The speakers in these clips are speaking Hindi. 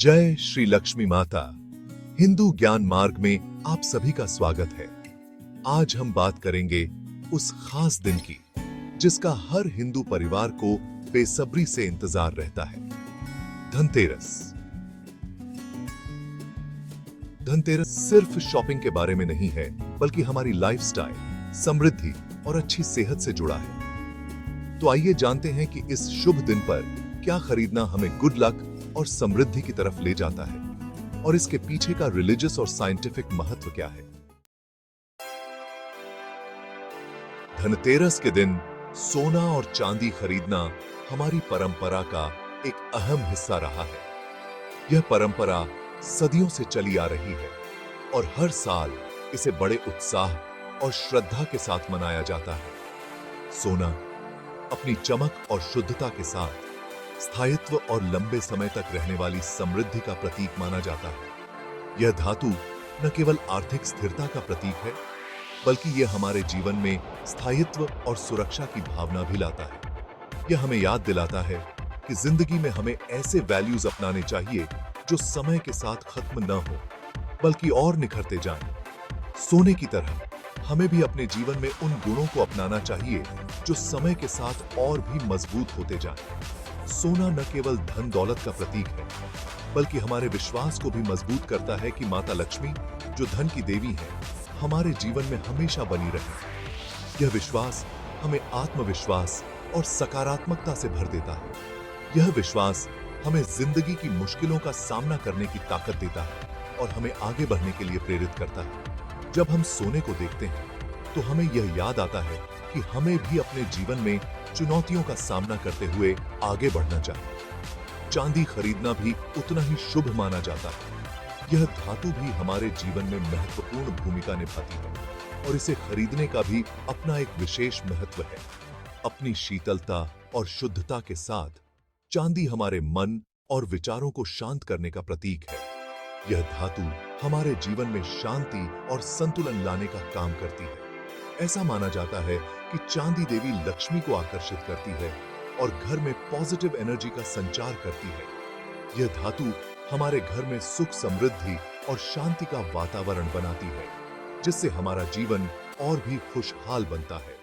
जय श्री लक्ष्मी माता। हिंदू ज्ञान मार्ग में आप सभी का स्वागत है। आज हम बात करेंगे उस खास दिन की जिसका हर हिंदू परिवार को बेसब्री से इंतजार रहता है, धनतेरस। धनतेरस सिर्फ शॉपिंग के बारे में नहीं है, बल्कि हमारी लाइफस्टाइल, समृद्धि और अच्छी सेहत से जुड़ा है। तो आइए जानते हैं कि इस शुभ दिन पर क्या खरीदना हमें गुड लक और समृद्धि की तरफ ले जाता है और इसके पीछे का रिलीजियस और साइंटिफिक महत्व क्या है। धनतेरस के दिन सोना और चांदी खरीदना हमारी परंपरा का एक अहम हिस्सा रहा है। यह परंपरा सदियों से चली आ रही है और हर साल इसे बड़े उत्साह और श्रद्धा के साथ मनाया जाता है। सोना अपनी चमक और शुद्धता के साथ स्थायित्व और लंबे समय तक रहने वाली समृद्धि का प्रतीक माना जाता है। यह धातु न केवल आर्थिक स्थिरता का प्रतीक है, बल्कि यह हमारे जीवन में स्थायित्व और सुरक्षा की भावना भी लाता है। यह हमें याद दिलाता है कि जिंदगी में हमें ऐसे वैल्यूज अपनाने चाहिए जो समय के साथ खत्म न हो, बल्कि और निखरते जाएं। सोने की तरह हमें भी अपने जीवन में उन गुणों को अपनाना चाहिए जो समय के साथ और भी मजबूत होते जाएं। सोना न केवल धन दौलत का प्रतीक है, बल्कि हमारे विश्वास को भी मजबूत करता है कि माता लक्ष्मी, जो धन की देवी है, हमारे जीवन में हमेशा बनी रहे। यह विश्वास हमें आत्मविश्वास और सकारात्मकता से भर देता है। यह विश्वास हमें जिंदगी की मुश्किलों का सामना करने की ताकत देता है और हमें आगे बढ़ने के लिए प्रेरित करता है। जब हम सोने को देखते हैं तो हमें यह याद आता है कि हमें भी अपने जीवन में चुनौतियों का सामना करते हुए आगे बढ़ना चाहिए। चांदी खरीदना भी उतना ही शुभ माना जाता है। यह धातु भी हमारे जीवन में महत्वपूर्ण भूमिका निभाती है और इसे खरीदने का भी अपना एक विशेष महत्व है। अपनी शीतलता और शुद्धता के साथ चांदी हमारे मन और विचारों को शांत करने का प्रतीक है। यह धातु हमारे जीवन में शांति और संतुलन लाने का काम करती है। ऐसा माना जाता है कि चांदी देवी लक्ष्मी को आकर्षित करती है और घर में पॉजिटिव एनर्जी का संचार करती है। यह धातु हमारे घर में सुख, समृद्धि और शांति का वातावरण बनाती है, जिससे हमारा जीवन और भी खुशहाल बनता है।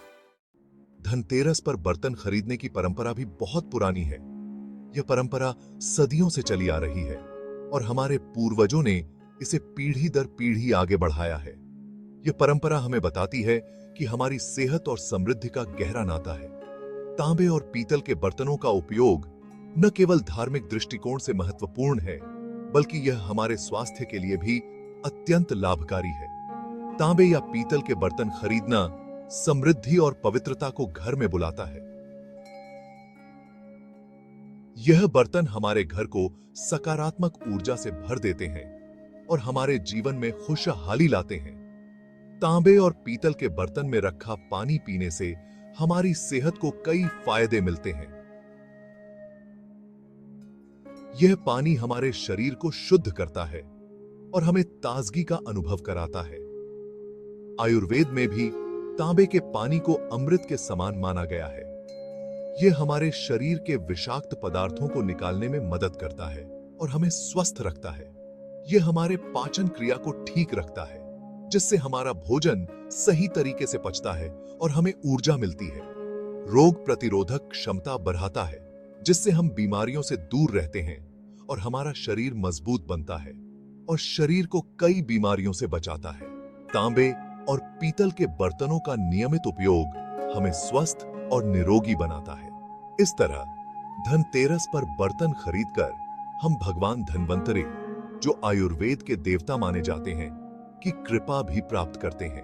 धनतेरस पर बर्तन खरीदने की परंपरा भी बहुत पुरानी है। यह परंपरा सदियों से चली आ रही है और हमारे पूर्वजों ने इसे पीढ़ी दर पीढ़ी आगे बढ़ाया है। यह परंपरा हमें बताती है कि हमारी सेहत और समृद्धि का गहरा नाता है। तांबे और पीतल के बर्तनों का उपयोग न केवल धार्मिक दृष्टिकोण से महत्वपूर्ण है, बल्कि यह हमारे स्वास्थ्य के लिए भी अत्यंत लाभकारी है। तांबे या पीतल के बर्तन खरीदना समृद्धि और पवित्रता को घर में बुलाता है। यह बर्तन हमारे घर को सकारात्मक ऊर्जा से भर देते हैं और हमारे जीवन में खुशहाली लाते हैं। तांबे और पीतल के बर्तन में रखा पानी पीने से हमारी सेहत को कई फायदे मिलते हैं। यह पानी हमारे शरीर को शुद्ध करता है और हमें ताजगी का अनुभव कराता है। आयुर्वेद में भी तांबे के पानी को अमृत के समान माना गया है। यह हमारे शरीर के विषाक्त पदार्थों को निकालने में मदद करता है और हमें स्वस्थ रखता है। यह हमारे पाचन क्रिया को ठीक रखता है, जिससे हमारा भोजन सही तरीके से पचता है और हमें ऊर्जा मिलती है। रोग प्रतिरोधक क्षमता बढ़ाता है, जिससे हम बीमारियों से दूर रहते हैं और हमारा शरीर मजबूत बनता है और शरीर को कई बीमारियों से बचाता है। तांबे और पीतल के बर्तनों का नियमित उपयोग हमें स्वस्थ और निरोगी बनाता है। इस तरह धनतेरस पर बर्तन खरीदकर हम भगवान धन्वंतरि, जो आयुर्वेद के देवता माने जाते हैं, की कृपा भी प्राप्त करते हैं।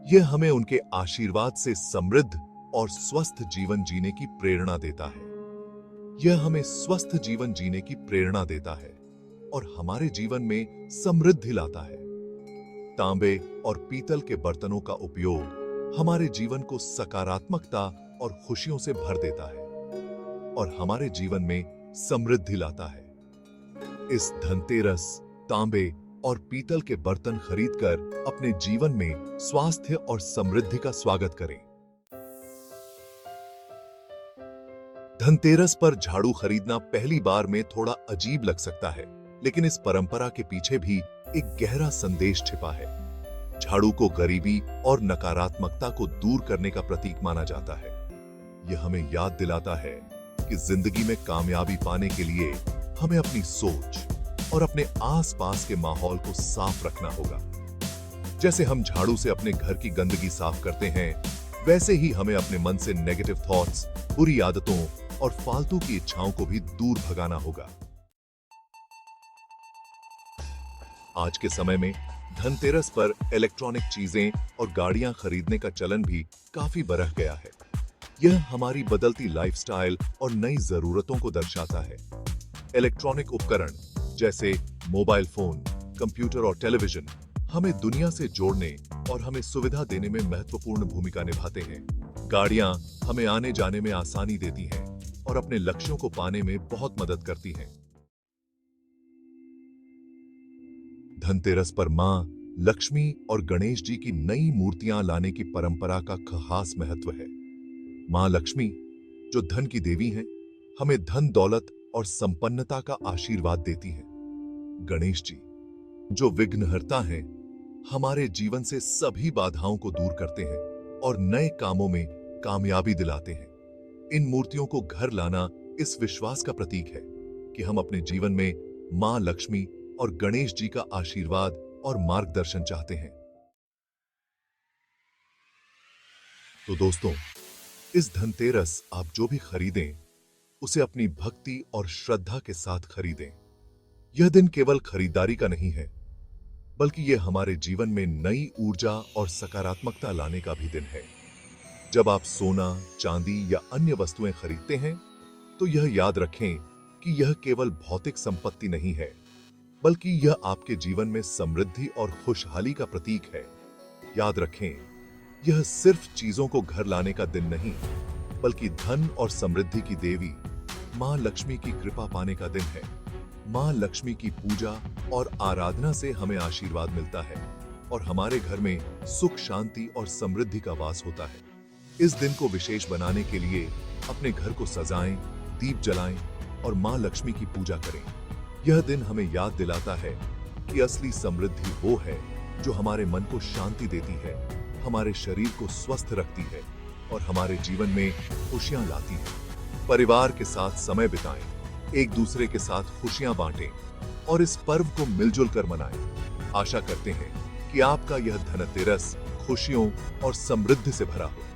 यह हमें उनके आशीर्वाद से समृद्ध और स्वस्थ जीवन जीने की प्रेरणा देता है। यह हमें स्वस्थ जीवन जीने की प्रेरणा देता है और हमारे जीवन में समृद्धि लाता है। तांबे और पीतल के बर्तनों का उपयोग हमारे जीवन को सकारात्मकता और खुशियों से भर देता है और हमारे जीवन में समृद्धि लाता है। इस धनतेरस तांबे और पीतल के बर्तन खरीदकर अपने जीवन में स्वास्थ्य और समृद्धि का स्वागत करें। धनतेरस पर झाड़ू खरीदना पहली बार में थोड़ा अजीब लग सकता है, लेकिन इस परंपरा के पीछे भी एक गहरा संदेश छिपा है। झाड़ू को गरीबी और नकारात्मकता को दूर करने का प्रतीक माना जाता है। यह हमें याद दिलाता है कि जिंदगी में कामयाबी पाने के लिए हमें अपनी सोच और अपने आसपास के माहौल को साफ रखना होगा। जैसे हम झाड़ू से अपने घर की गंदगी साफ करते हैं, वैसे ही हमें अपने मन से नेगेटिव थॉट्स, बुरी आदतों और फालतू की इच्छाओं को भी दूर भगाना होगा। आज के समय में धनतेरस पर इलेक्ट्रॉनिक चीजें और गाड़ियां खरीदने का चलन भी काफी बढ़ गया है। यह हमारी बदलती लाइफस्टाइल और नई जरूरतों को दर्शाता है। इलेक्ट्रॉनिक उपकरण जैसे मोबाइल फोन, कंप्यूटर और टेलीविजन हमें दुनिया से जोड़ने और हमें सुविधा देने में महत्वपूर्ण भूमिका निभाते हैं। गाड़ियां हमें आने जाने में आसानी देती हैं और अपने लक्ष्यों को पाने में बहुत मदद करती हैं। धनतेरस पर मां लक्ष्मी और गणेश जी की नई मूर्तियां लाने की परंपरा का खास महत्व है। मां लक्ष्मी, जो धन की देवी हैं, हमें धन दौलत और संपन्नता का आशीर्वाद देती हैं। गणेश जी, जो विघ्नहर्ता हैं, हमारे जीवन से सभी बाधाओं को दूर करते हैं और नए कामों में कामयाबी दिलाते हैं। इन मूर्तियों को घर लाना इस विश्वास का प्रतीक है कि हम अपने जीवन में मां लक्ष्मी और गणेश जी का आशीर्वाद और मार्गदर्शन चाहते हैं। तो दोस्तों, इस धनतेरस आप जो भी खरीदें, उसे अपनी भक्ति और श्रद्धा के साथ खरीदें। यह दिन केवल खरीदारी का नहीं है, बल्कि यह हमारे जीवन में नई ऊर्जा और सकारात्मकता लाने का भी दिन है। जब आप सोना, चांदी या अन्य वस्तुएं खरीदते हैं, तो यह याद रखें कि यह केवल भौतिक संपत्ति नहीं है, बल्कि यह आपके जीवन में समृद्धि और खुशहाली का प्रतीक है। याद रखें, यह सिर्फ चीजों को घर लाने का दिन नहीं, बल्कि धन और समृद्धि की देवी मां लक्ष्मी की कृपा पाने का दिन है। मां लक्ष्मी की पूजा और आराधना से हमें आशीर्वाद मिलता है और हमारे घर में सुख, शांति और समृद्धि का वास होता है। इस दिन को विशेष बनाने के लिए अपने घर को सजाएं, दीप जलाएं और मां लक्ष्मी की पूजा करें। यह दिन हमें याद दिलाता है कि असली समृद्धि वो है जो हमारे मन को शांति देती है, हमारे शरीर को स्वस्थ रखती है और हमारे जीवन में खुशियां लाती है। परिवार के साथ समय बिताएं, एक दूसरे के साथ खुशियां बांटें और इस पर्व को मिलजुल कर मनाएं। आशा करते हैं कि आपका यह धनतेरस खुशियों और समृद्धि से भरा हो।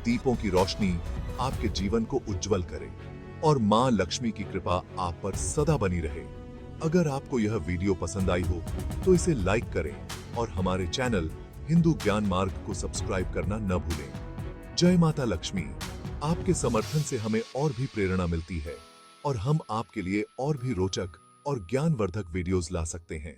दीपों की रोशनी आपके जीवन को उज्जवल करे और मां लक्ष्मी की कृपा आप पर सदा बनी रहे। अगर आपको यह वीडियो पसंद आई हो तो इसे लाइक करें और हमारे चैनल हिंदू ज्ञान मार्ग को सब्सक्राइब करना न भूलें। जय माता लक्ष्मी। आपके समर्थन से हमें और भी प्रेरणा मिलती है और हम आपके लिए और भी रोचक और ज्ञानवर्धक वीडियोस ला सकते हैं।